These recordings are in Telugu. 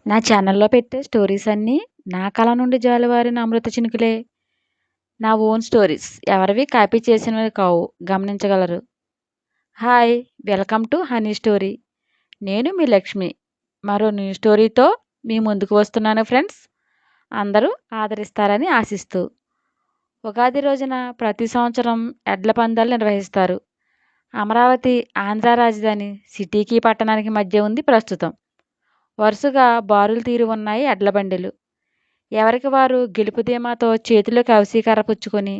నా ఛానల్లో పెట్టే స్టోరీస్ అన్నీ నా కళ నుండి జాలువారిన అమృత చినుకులే. నా ఓన్ స్టోరీస్. ఎవరివి కాపీ చేసినవి కావు. గమనించగలరు. Hi! Welcome to honey story. నేను మీ లక్ష్మి. మరో న్యూ స్టోరీతో మీ ముందుకు వస్తున్నాను ఫ్రెండ్స్. అందరూ ఆదరిస్తారని ఆశిస్తూ. ఉగాది రోజున ప్రతి సంవత్సరం ఎడ్ల పందాలు నిర్వహిస్తారు. అమరావతి ఆంధ్ర రాజధాని సిటీకి పట్టణానికి మధ్య ఉంది ప్రస్తుతం. వరుసగా బారులు తీరి ఉన్నాయి ఎడ్ల బండిలు. ఎవరికి వారు గెలుపు ధీమాతో చేతిలో కవసీకర్ర పుచ్చుకొని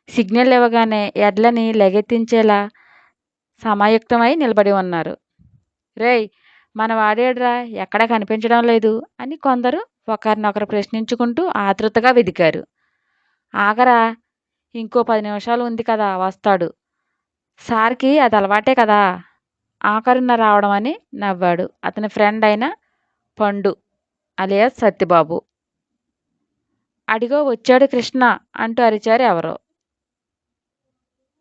సిగ్నల్ ఇవ్వగానే ఎడ్లని లగెత్తించేలా సమాయుక్తమై నిలబడి ఉన్నారు. రేయ్, మన వాడేడ్రా, ఎక్కడా కనిపించడం లేదు అని కొందరు ఒకరినొకరు ప్రశ్నించుకుంటూ ఆతృతగా వెదికారు. ఆగరా, ఇంకో 10 నిమిషాలు ఉంది కదా, వస్తాడు. సార్కి అది అలవాటే కదా ఆఖరున్న రావడం అని నవ్వాడు అతని ఫ్రెండ్ అయిన పండు అలియాస్ సత్యబాబు. అడిగో వచ్చాడు కృష్ణ అంటూ అరిచారు ఎవరో.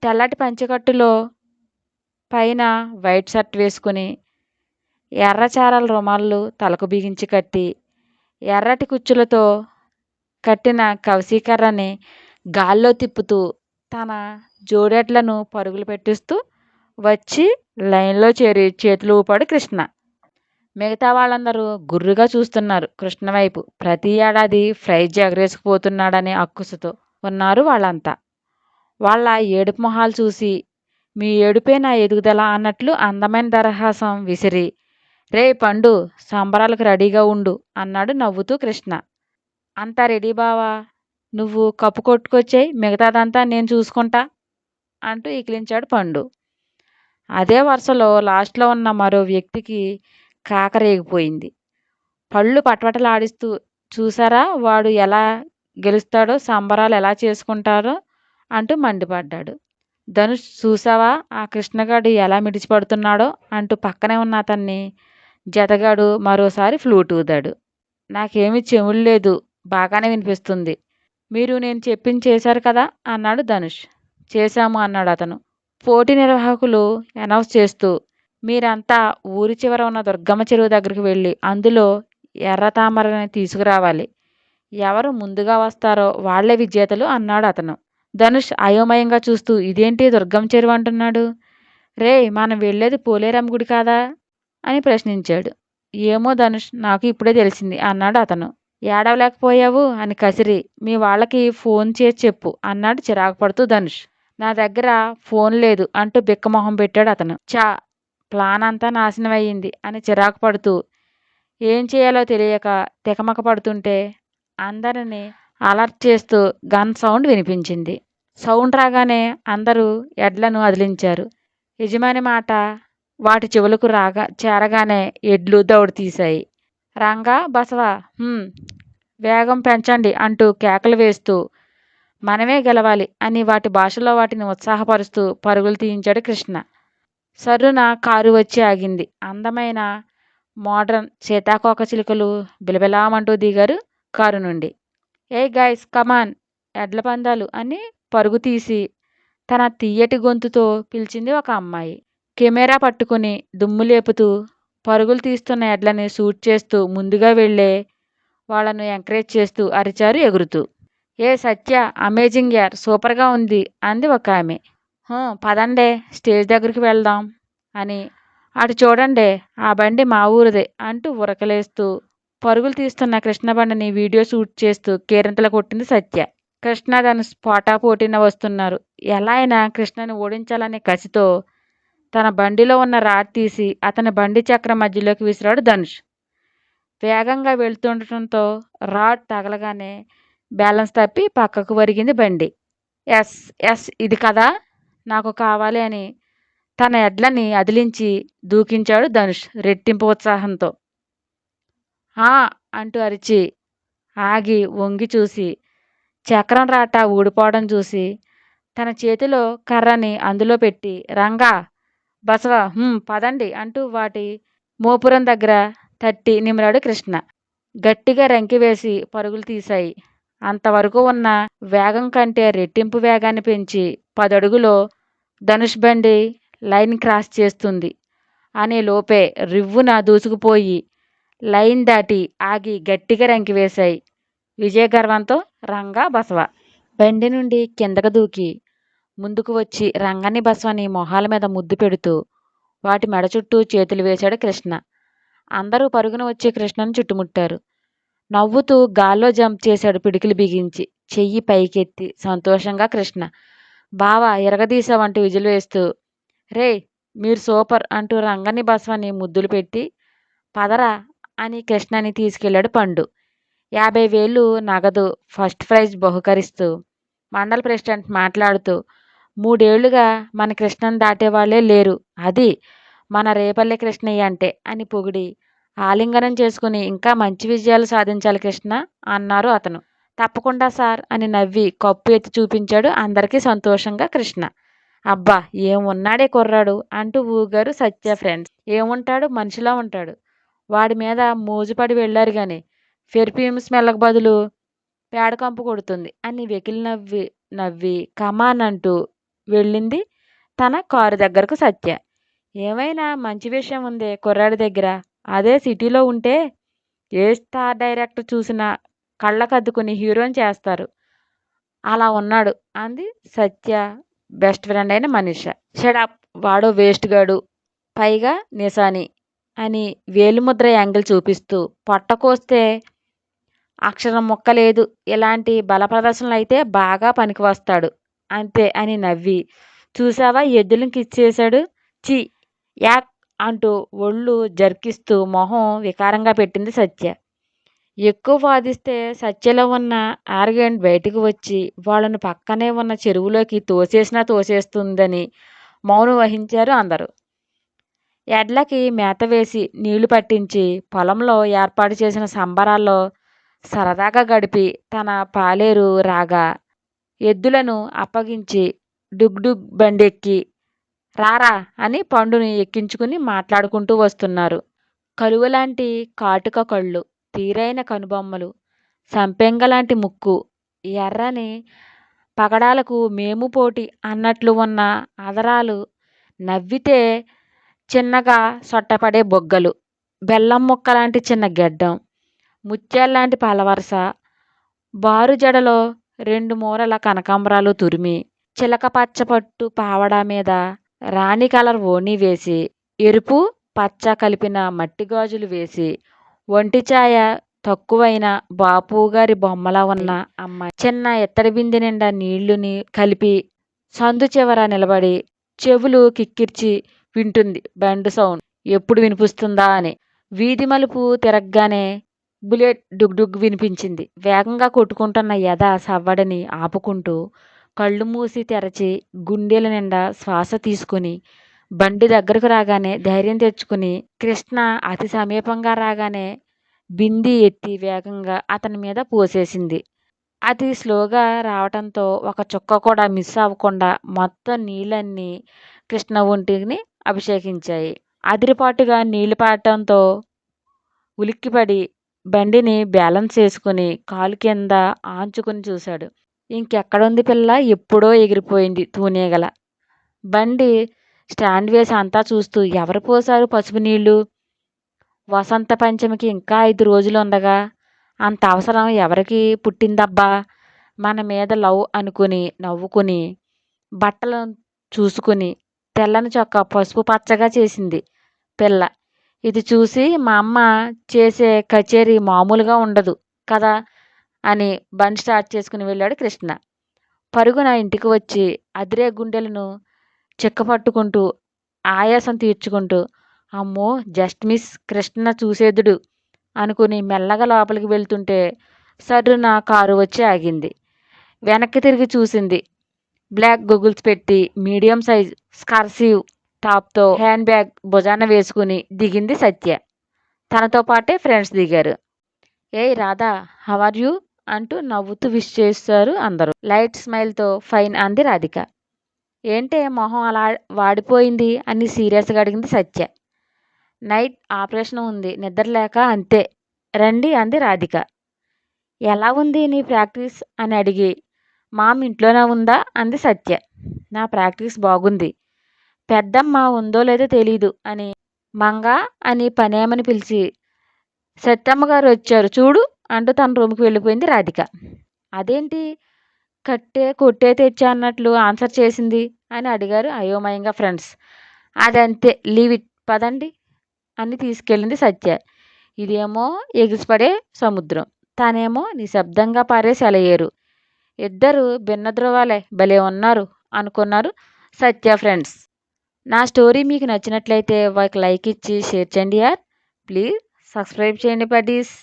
తెల్లటి పంచెకట్టులో పైన వైట్ షర్ట్ వేసుకుని ఎర్రచారల రుమాళ్ళు తలకు బిగించి కట్టి ఎర్రటి కుచ్చులతో కట్టిన కవసీకర్రని గాల్లో తిప్పుతూ తన జోడెడ్లను పరుగులు పెట్టిస్తూ వచ్చి లైన్లో చేరి చేతులు ఊపాడు కృష్ణ. మిగతా వాళ్ళందరూ గుర్రుగా చూస్తున్నారు కృష్ణ వైపు. ప్రతి ఏడాది ప్రైజ్ ఎగరేసుకుపోతున్నాడనే అక్కుసుతో ఉన్నారు వాళ్ళంతా. వాళ్ళ ఏడుపు మొహాలు చూసి మీ ఏడుపే నా ఎదుగుదల అన్నట్లు అందమైన దరహాసం విసిరి, రే పండు, సంబరాలకు రెడీగా ఉండు అన్నాడు నవ్వుతూ కృష్ణ. అంతా రెడీ బావా, నువ్వు కప్పు కొట్టుకొచ్చేయి, మిగతాదంతా నేను చూసుకుంటా అంటూ ఇకిలించాడు పండు. అదే వరుసలో లాస్ట్లో ఉన్న మరో వ్యక్తికి కాకరేగిపోయింది. పళ్ళు పటపటలాడిస్తూ, చూసారా వాడు ఎలా గెలుస్తాడో, సంబరాలు ఎలా చేసుకుంటారో అంటూ మండిపడ్డాడు. ధనుష్, చూసావా ఆ కృష్ణగాడు ఎలా మిడిచిపడుతున్నాడో అంటూ పక్కనే ఉన్న అతన్ని జతగాడు మరోసారి ఫ్లూట్ ఊదాడు. నాకేమీ చెవులు లేదు, బాగానే వినిపిస్తుంది. మీరు నేను చెప్పింది చేశారు కదా అన్నాడు ధనుష్. చేశాము అన్నాడు అతను. పోటీ నిర్వాహకులు అనౌన్స్ చేస్తూ, మీరంతా ఊరి చివర ఉన్న దుర్గమ్మ చెరువు దగ్గరికి వెళ్ళి అందులో ఎర్ర తామరని తీసుకురావాలి. ఎవరు ముందుగా వస్తారో వాళ్లే విజేతలు అన్నాడు అతను. ధనుష్ అయోమయంగా చూస్తూ, ఇదేంటి దుర్గమ్మ చెరువు అంటున్నాడు? రే, మనం వెళ్ళేది పోలేరమ్మ గుడి కాదా అని ప్రశ్నించాడు. ఏమో ధనుష్, నాకు ఇప్పుడే తెలిసింది అన్నాడు అతను. ఏడవలేకపోయావు అని కసిరి, మీ వాళ్ళకి ఫోన్ చేసి చెప్పు అన్నాడు చిరాకు పడుతూ ధనుష్. నా దగ్గర ఫోన్ లేదు అంటూ బిక్కమొహం పెట్టాడు అతను. ప్లాన్ అంతా నాశనం అయ్యింది అని చిరాకు పడుతూ ఏం చేయాలో తెలియక తికమక పడుతుంటే అందరినీ అలర్ట్ చేస్తూ గన్ సౌండ్ వినిపించింది. సౌండ్ రాగానే అందరూ ఎడ్లను అదిలించారు. యజమాని మాట వాటి చెవులకు చేరగానే ఎడ్లు దౌడు తీశాయి. రంగా, బసవా, వేగం పెంచండి అంటూ కేకలు వేస్తూ మనమే గెలవాలి అని వాటి భాషలో వాటిని ఉత్సాహపరుస్తూ పరుగులు తీయించాడు కృష్ణ. సర్రున కారు వచ్చి ఆగింది. అందమైన మోడ్రన్ సీతాకోకచిలుకలు బిలబిలామంటూ దిగారు కారు నుండి. ఏ గైస్, కమాన్, ఎడ్ల పందాలు అని పరుగు తీసి తన తీయటి గొంతుతో పిలిచింది ఒక అమ్మాయి. కెమెరా పట్టుకుని దుమ్ము లేపుతూ పరుగులు తీస్తున్న ఎడ్లని షూట్ చేస్తూ ముందుగా వెళ్ళే వాళ్ళను ఎంకరేజ్ చేస్తూ అరిచారు ఎగురుతూ. ఏ సత్య, అమేజింగ్ యార్, సూపర్గా ఉంది అంది ఒక ఆమె. పదండే స్టేజ్ దగ్గరికి వెళ్దాం అని. అటు చూడండి, ఆ బండి మా ఊరిదే అంటూ ఉరకలేస్తూ పరుగులు తీస్తున్న కృష్ణ బండిని వీడియో షూట్ చేస్తూ కేరింతలు కొట్టింది సత్య. కృష్ణ ధనుష్ పోటాపోటీన వస్తున్నారు. ఎలా అయినా కృష్ణని ఓడించాలనే కసితో తన బండిలో ఉన్న రాడ్ తీసి అతని బండి చక్రం మధ్యలోకి విసిరాడు ధనుష్. వేగంగా వెళ్తుండటంతో రాడ్ తగలగానే బ్యాలెన్స్ తప్పి పక్కకు వరిగింది బండి. ఎస్ ఎస్, ఇది కదా నాకు కావాలి అని తన ఎడ్లని అదిలించి దూకించాడు ధనుష్ రెట్టింపు ఉత్సాహంతో. అంటూ అరిచి ఆగి వంగి చూసి చక్రం రాట ఊడిపోవడం చూసి తన చేతిలో కర్రని అందులో పెట్టి రంగా, బసవ, పదండి అంటూ వాటి మోపురం దగ్గర తట్టి నిమిరాడు కృష్ణ. గట్టిగా రంకి వేసి పరుగులు తీశాయి. అంతవరకు ఉన్న వేగం కంటే రెట్టింపు వేగాన్ని పెంచి 10 అడుగులో ధనుష్ బండి లైన్ క్రాస్ చేస్తుంది అనే లోపే రివ్వున దూసుకుపోయి లైన్ దాటి ఆగి గట్టిగా రంకివేశాయి. విజయగర్వంతో రంగా బసవ బండి నుండి కిందకు దూకి ముందుకు వచ్చి రంగని బసవని మొహాల మీద ముద్దు పెడుతూ వాటి మెడ చుట్టూ చేతులు వేశాడు కృష్ణ. అందరూ పరుగున వచ్చి కృష్ణను చుట్టుముట్టారు. నవ్వుతూ గాల్లో జంప్ చేశాడు పిడికిలు బిగించి, చెయ్యి పైకెత్తి సంతోషంగా కృష్ణ. బావా ఎరగదీశావంటూ విజులు వేస్తూ, రే మీరు సూపర్ అంటూ రంగని బసవని ముద్దులు పెట్టి, పదరా అని కృష్ణని తీసుకెళ్లాడు పండు. 50,000 నగదు ఫస్ట్ ప్రైజ్ బహుకరిస్తూ మండల ప్రెసిడెంట్ మాట్లాడుతూ, 3 ఏళ్లుగా మన కృష్ణను దాటేవాళ్లే లేరు, అది మన రేపల్లె కృష్ణయ్య అంటే అని పొగిడి ఆలింగనం చేసుకుని ఇంకా మంచి విజయాలు సాధించాలి కృష్ణ అన్నారు అతను. తప్పకుండా సార్ అని నవ్వి కప్పు ఎత్తి చూపించాడు అందరికీ సంతోషంగా కృష్ణ. అబ్బా ఏమున్నాడే కుర్రాడు అంటూ ఊగారు సత్య ఫ్రెండ్స్. ఏముంటాడు, మనిషిలా ఉంటాడు. వాడి మీద మోజుపడి వెళ్ళారు గాని పెర్ఫ్యూమ్ స్మెల్లకు బదులు పేడకంపు కొడుతుంది అని వెకిలి నవ్వి నవ్వి కమాన్ అంటూ వెళ్ళింది తన కారు దగ్గరకు సత్య. ఏమైనా మంచి విషయం ఉందే కుర్రాడి దగ్గర, అదే సిటీలో ఉంటే ఏ స్టార్ డైరెక్టర్ చూసినా కళ్ళకద్దుకుని హీరోని చేస్తారు, అలా ఉన్నాడు అంది సత్య బెస్ట్ ఫ్రెండ్ అయిన మనీష. షడప్ వాడో వేస్ట్ గాడు, పైగా నిశాని అని వేలిముద్ర యాంగిల్ చూపిస్తూ, పొట్ట కోస్తే అక్షరం ముక్క లేదు, ఇలాంటి బల ప్రదర్శనలు అయితే బాగా పనికి వస్తాడు అంతే అని నవ్వి, చూసావా ఎద్దులను కిచ్చేశాడు, చి యాక్ అంటూ ఒళ్ళు జర్కిస్తూ మొహం వికారంగా పెట్టింది సత్య. ఎక్కువ వాదిస్తే సత్యలో ఉన్న ఆర్గెంట్ బయటకు వచ్చి వాళ్ళను పక్కనే ఉన్న చెరువులోకి తోసేసినా తోసేస్తుందని మౌనం వహించారు అందరూ. ఎడ్లకి మేత వేసి నీళ్లు పట్టించి పొలంలో ఏర్పాటు చేసిన సంబరాల్లో సరదాగా గడిపి తన పాలేరు రాగా ఎద్దులను అప్పగించి డుగ్ డుగ్ బండెక్కి రారా అని పండుని ఎక్కించుకుని మాట్లాడుకుంటూ వస్తున్నారు. కలువలాంటి కాటుక కళ్ళు, తీరైన కనుబొమ్మలు, సంపెంగలాంటి ముక్కు, ఎర్రని పగడాలకు మేము పోటీ అన్నట్లు ఉన్న అదరాలు, నవ్వితే చిన్నగా సొట్టపడే బొగ్గలు, బెల్లం ముక్కలాంటి చిన్న గెడ్డం, ముత్యాల్లాంటి పలవరస, బారు జడలో 2 మూరల కనకాంబరాలు తురిమి, చిలక పచ్చపట్టు పావడా మీద రాణి కలర్ ఓణి వేసి, ఎరుపు పచ్చ కలిపిన మట్టి గాజులు వేసి, ఒంటి ఛాయ తక్కువైన బాపుగారి బొమ్మలా ఉన్న అమ్మాయి చిన్న ఎత్తడి బిందె నిండా నీళ్లుని కలిపి సందు చివర నిలబడి చెవులు కిక్కిర్చి వింటుంది బండి సౌండ్ ఎప్పుడు వినిపిస్తుందా అని. వీధి మలుపు తిరగగానే బుల్లెట్ డుగ్ డుగ్ వినిపించింది. వేగంగా కొట్టుకుంటున్న యద సవ్వడిని ఆపుకుంటూ కళ్ళు మూసి తెరచి గుండెల నిండా శ్వాస తీసుకుని బండి దగ్గరకు రాగానే ధైర్యం తెచ్చుకుని కృష్ణ అతి సమీపంగా రాగానే బింది ఎత్తి వేగంగా అతని మీద పోసేసింది. అతి స్లోగా రావటంతో ఒక చుక్క కూడా మిస్ అవ్వకుండా మొత్తం నీళ్ళన్నీ కృష్ణ ఒంటిని అభిషేకించాయి. అదిరిపాటుగా నీళ్లు పడటంతో ఉలిక్కిపడి బండిని బ్యాలెన్స్ చేసుకుని కాలు కింద ఆంచుకుని చూశాడు. ఇంకెక్కడుంది పిల్ల, ఎప్పుడో ఎగిరిపోయింది తూనీగల. బండి స్టాండ్ వేసి అంతా చూస్తూ, ఎవరు పోసారు పసుపు నీళ్లు? వసంత పంచమికి ఇంకా 5 రోజులు ఉండగా అంత అవసరం ఎవరికి పుట్టిందబ్బా? మన మీద లవ్ అనుకుని నవ్వుకుని బట్టలను చూసుకుని తెల్లని చొక్కా పసుపు పచ్చగా చేసింది పిల్ల. ఇది చూసి మా అమ్మ చేసే కచేరీ మామూలుగా ఉండదు కదా అని బండి స్టార్ట్ చేసుకుని వెళ్ళాడు కృష్ణ. పరుగున ఇంటికి వచ్చి అదిరే గుండెలను చిక్కపట్టుకుంటూ ఆయాసం తీర్చుకుంటూ, అమ్మో జస్ట్ మిస్ కృష్ణ చూసేదుడు అనుకుని మెల్లగా లోపలికి వెళ్తుంటే సర్రున కారు వచ్చి ఆగింది. వెనక్కి తిరిగి చూసింది. బ్లాక్ గొగుల్స్ పెట్టి మీడియం సైజ్ స్కర్సివ్ టాప్తో హ్యాండ్ బ్యాగ్ భుజాన వేసుకుని దిగింది సత్య. తనతో పాటే ఫ్రెండ్స్ దిగారు. ఏయ్ రాధా, హౌ ఆర్ యూ అంటూ నవ్వుతూ విష్ చేశారు అందరూ. లైట్ స్మైల్తో ఫైన్ అంది రాధిక. ఏంటే మొహం అలా వాడిపోయింది అని సీరియస్గా అడిగింది సత్య. నైట్ ఆపరేషన్ ఉంది, నిద్ర లేక అంతే రండి అంది రాధిక. ఎలా ఉంది నీ ప్రాక్టీస్ అని అడిగి, మామ్ ఇంట్లోనే ఉందా అంది సత్య. నా ప్రాక్టీస్ బాగుంది, పెద్దమ్మ ఉందో లేదో తెలీదు అని మంగా అని పనేమని పిలిచి సత్యమ్మ గారు వచ్చారు చూడు అంటూ తన రూమ్కి వెళ్ళిపోయింది రాధిక. అదేంటి కొట్టే తెచ్చా అన్నట్లు ఆన్సర్ చేసింది అని అడిగారు అయోమయంగా ఫ్రెండ్స్. అదంతే, లీవ్ ఇట్, పదండి అని తీసుకెళ్ళింది సత్య. ఇదేమో ఎగిసిపడే సముద్రం, తనేమో నిశ్శబ్దంగా పారే సెలయేరు. ఇద్దరు భిన్న ధృవాలే, భలే ఉన్నారు అనుకున్నారు సత్య ఫ్రెండ్స్. నా స్టోరీ మీకు నచ్చినట్లయితే ఒక లైక్ ఇచ్చి షేర్ చేయండి యార్. ప్లీజ్ సబ్స్క్రైబ్ చేయండి బడ్డీస్.